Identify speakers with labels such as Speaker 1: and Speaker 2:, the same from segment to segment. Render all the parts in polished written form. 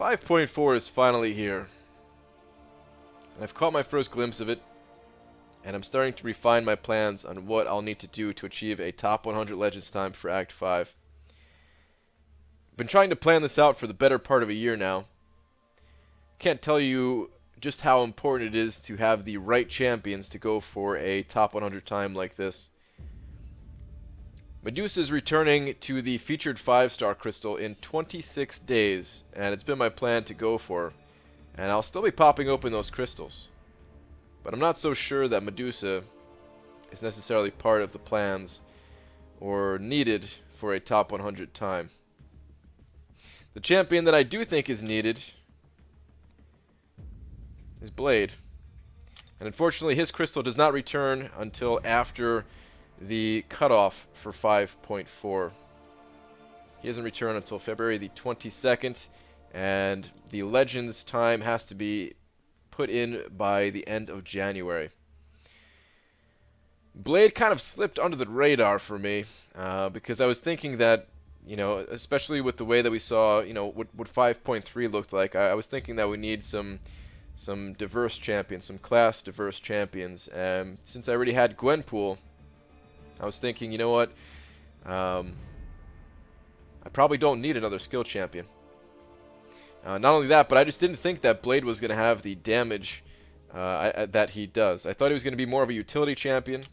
Speaker 1: 5.4 is finally here. And I've caught my first glimpse of it, and I'm starting to refine my plans on what I'll need to do to achieve a top 100 Legends time for Act 5. I've been trying to plan this out for the better part of a year now. Can't tell you just how important it is to have the right champions to go for a top 100 time like this. Medusa is returning to the featured 5-star crystal in 26 days, and it's been my plan to go for her. And I'll still be popping open those crystals. But I'm not so sure that Medusa is necessarily part of the plans or needed for a top 100 time. The champion that I do think is needed is Blade. And unfortunately, his crystal does not return until after the cutoff for 5.4. He doesn't return until February the 22nd, and the Legends time has to be put in by the end of January. Blade kind of slipped under the radar for me, because I was thinking that, especially with the way that we saw, what 5.3 looked like, I was thinking that we need some diverse champions, some class diverse champions. And since I already had Gwenpool, I was thinking, you know what, I probably don't need another skill champion. Not only that, but I just didn't think that Blade was going to have the damage that he does. I thought he was going to be more of a utility champion,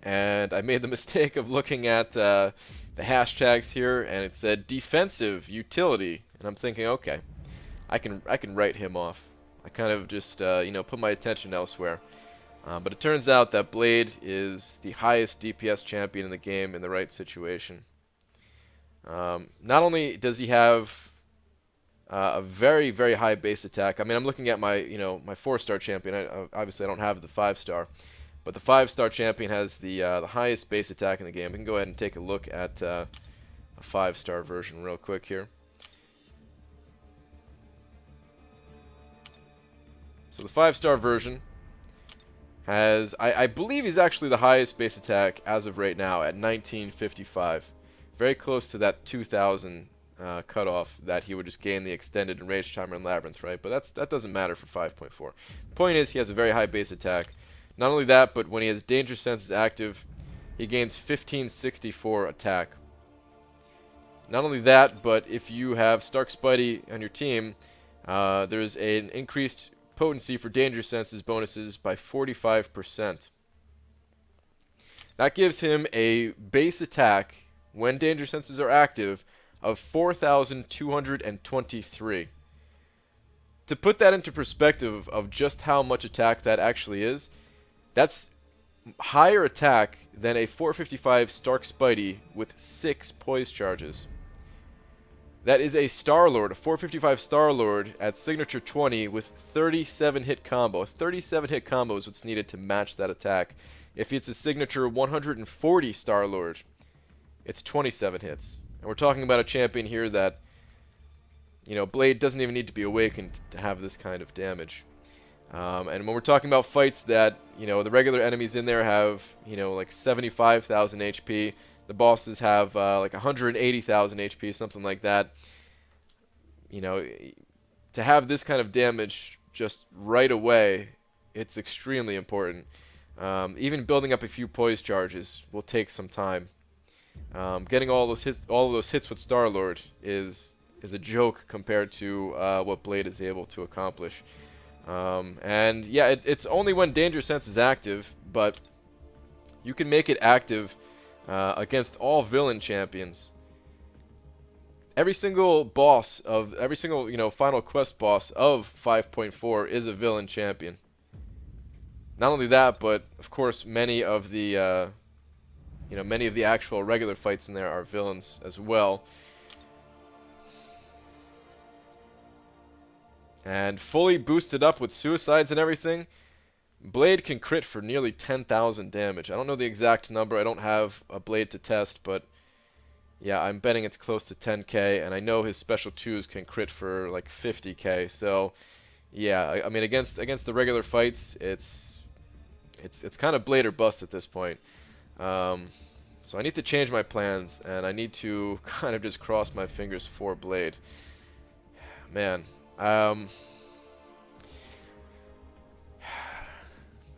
Speaker 1: and I made the mistake of looking at the hashtags here, and it said defensive utility, and I'm thinking, okay, I can write him off. I kind of just put my attention elsewhere. But it turns out that Blade is the highest DPS champion in the game in the right situation. Not only does he have a very, very high base attack. I mean, I'm looking at my, my 4-star champion. Obviously, I don't have the 5-star, but the 5-star champion has the highest base attack in the game. We can go ahead and take a look at a 5-star version real quick here. So the 5-star version has, I believe he's actually the highest base attack as of right now at 1955. Very close to that 2000 cutoff that he would just gain the extended enraged timer in Labyrinth, right? But that doesn't matter for 5.4. The point is he has a very high base attack. Not only that, but when he has Danger Senses active, he gains 1564 attack. Not only that, but if you have Stark Spidey on your team, there's an increased potency for Danger Senses bonuses by 45%. That gives him a base attack when Danger Senses are active of 4,223. To put that into perspective of just how much attack that actually is, that's higher attack than a 455 Stark Spidey with 6 poise charges. That is a Star-Lord, a 455 Star-Lord at Signature 20 with 37 hit combo. A 37 hit combo is what's needed to match that attack. If it's a Signature 140 Star-Lord, it's 27 hits. And we're talking about a champion here that, Blade doesn't even need to be awakened to have this kind of damage. And when we're talking about fights that, the regular enemies in there have, like 75,000 HP, the bosses have like 180,000 HP, something like that. To have this kind of damage just right away, it's extremely important. Even building up a few poise charges will take some time. Getting all of those hits with Star-Lord is a joke compared to what Blade is able to accomplish. And yeah, it's only when Danger Sense is active, but you can make it active against all villain champions. Every single final quest boss of 5.4 is a villain champion. Not only that, but of course many of the actual regular fights in there are villains as well. And fully boosted up with suicides and everything, Blade can crit for nearly 10,000 damage. I don't know the exact number. I don't have a Blade to test, but yeah, I'm betting it's close to 10k, and I know his special 2s can crit for like 50k. So yeah, I mean against the regular fights, it's kind of Blade or bust at this point. So I need to change my plans, and I need to kind of just cross my fingers for Blade. Man, Um,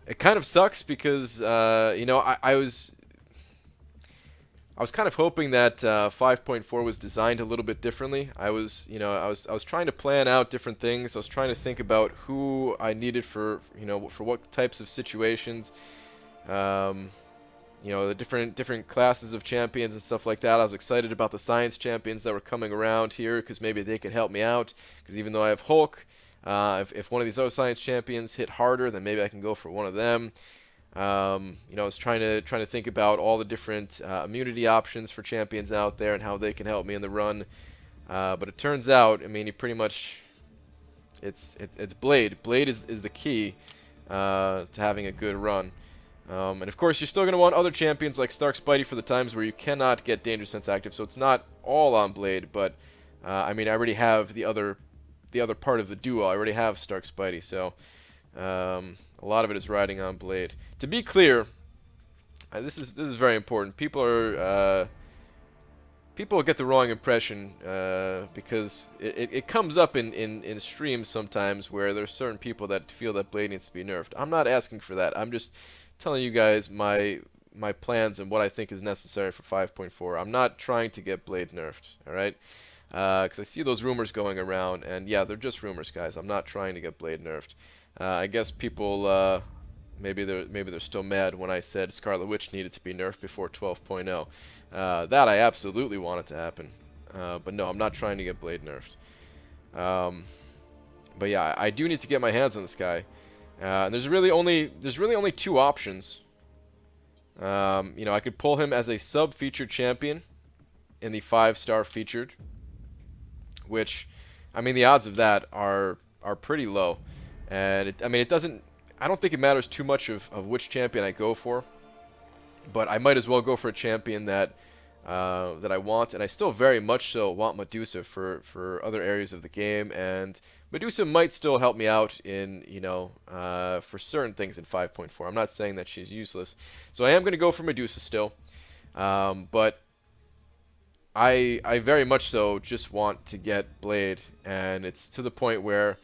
Speaker 1: it kind of sucks because I was kind of hoping that 5.4 was designed a little bit differently. I was trying to plan out different things. I was trying to think about who I needed for for what types of situations. Um, the different classes of champions and stuff like that. I was excited about the science champions that were coming around here because maybe they could help me out. Because even though I have Hulk, if one of these other science champions hit harder, then maybe I can go for one of them. I was trying to think about all the different immunity options for champions out there and how they can help me in the run. But it turns out, I mean, you pretty much it's Blade. Blade is the key to having a good run. And of course, you're still going to want other champions like Stark Spidey for the times where you cannot get Danger Sense active. So it's not all on Blade, but I mean, I already have the other part of the duo. I already have Stark Spidey, so a lot of it is riding on Blade. To be clear, this is very important. People get the wrong impression because it comes up in streams sometimes where there's certain people that feel that Blade needs to be nerfed. I'm not asking for that. I'm just telling you guys my plans and what I think is necessary for 5.4. I'm not trying to get Blade nerfed, all right? Because I see those rumors going around, and yeah, they're just rumors, guys. I'm not trying to get Blade nerfed. I guess people maybe they're still mad when I said Scarlet Witch needed to be nerfed before 12.0. That I absolutely want it to happen. But no, I'm not trying to get Blade nerfed. But yeah, I do need to get my hands on this guy. And there's really only two options. I could pull him as a sub-featured champion in the 5-star featured, which, I mean, the odds of that are pretty low. And it doesn't. I don't think it matters too much of which champion I go for, but I might as well go for a champion that I want, and I still very much so want Medusa for other areas of the game, and Medusa might still help me out in for certain things in 5.4. I'm not saying that she's useless, so I am going to go for Medusa still, but I very much so just want to get Blade, and it's to the point where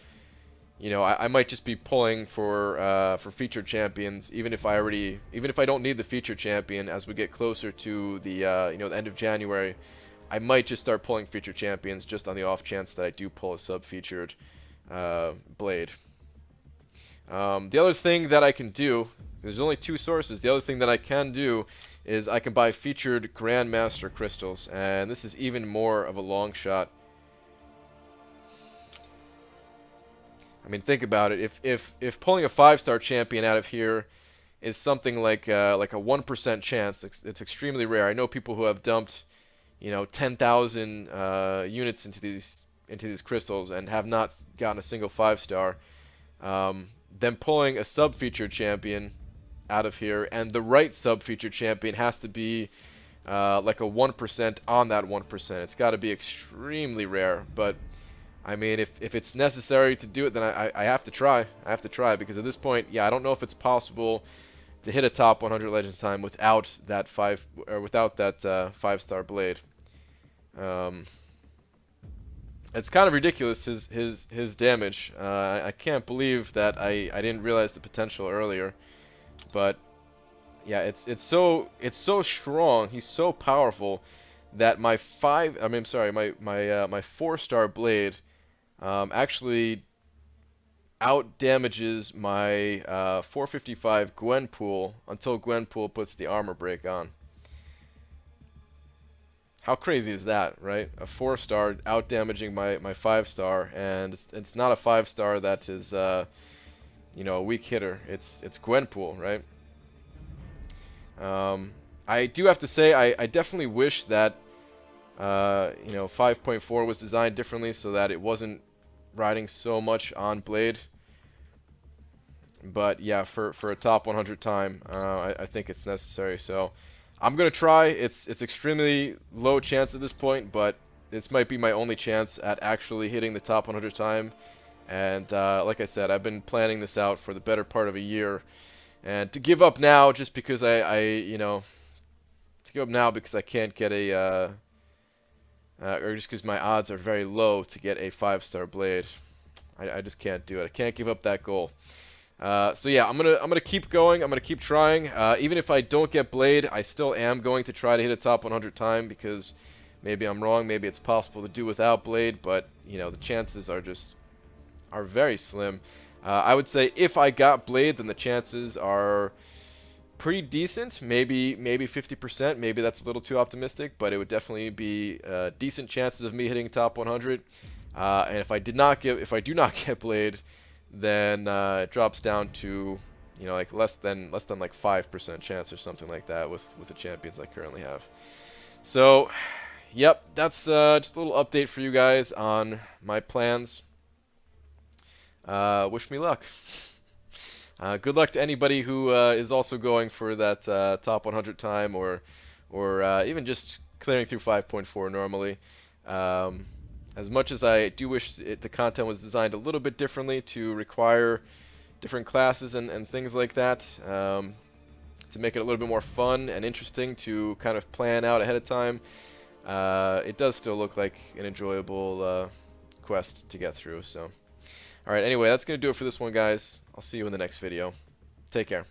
Speaker 1: I might just be pulling for featured champions, even if I don't need the featured champion as we get closer to the the end of January. I might just start pulling featured champions just on the off chance that I do pull a sub-featured Blade. The other thing that I can do, there's only two sources. The other thing that I can do is I can buy featured Grandmaster crystals, and this is even more of a long shot. I mean, think about it. If pulling a 5-star champion out of here is something like a 1% chance, it's extremely rare. I know people who have dumped 10,000 units into these crystals and have not gotten a single 5-star. Then pulling a sub-featured champion out of here, and the right sub-featured champion has to be like a 1% on that 1%. It's got to be extremely rare, but I mean, if it's necessary to do it, then I have to try. I have to try because at this point, yeah, I don't know if it's possible to hit a top 100 Legends time without that 5-star Blade. It's kind of ridiculous his damage. I can't believe that I didn't realize the potential earlier, but yeah, it's so strong. He's so powerful that my 4-star Blade actually out damages my 455 Gwenpool until Gwenpool puts the armor break on. How crazy is that, right? A 4-star out damaging my 5-star, and it's not a 5-star that is a weak hitter. It's Gwenpool, right? I do have to say I definitely wish that 5.4 was designed differently so that it wasn't riding so much on Blade. But yeah, for a top 100 time, I think it's necessary. So I'm gonna try. It's extremely low chance at this point, but this might be my only chance at actually hitting the top 100 time. And like I said, I've been planning this out for the better part of a year. And to give up now just because to give up now because I can't get a or just because my odds are very low to get a 5-star Blade. I just can't do it. I can't give up that goal. So yeah, I'm gonna keep going. I'm gonna keep trying. Even if I don't get Blade, I still am going to try to hit a top 100 time because maybe I'm wrong. Maybe it's possible to do without Blade, but you know the chances are very slim. I would say if I got Blade, then the chances are pretty decent. Maybe 50%. Maybe that's a little too optimistic, but it would definitely be decent chances of me hitting top 100. And if I do not get Blade, then it drops down to like less than like 5% chance or something like that with the champions I currently have. So, yep, that's just a little update for you guys on my plans. Wish me luck. Good luck to anybody who is also going for that top 100 time or even just clearing through 5.4 normally. As much as I do wish the content was designed a little bit differently to require different classes and things like that, to make it a little bit more fun and interesting to kind of plan out ahead of time, it does still look like an enjoyable quest to get through. So, alright, anyway, that's going to do it for this one, guys. I'll see you in the next video. Take care.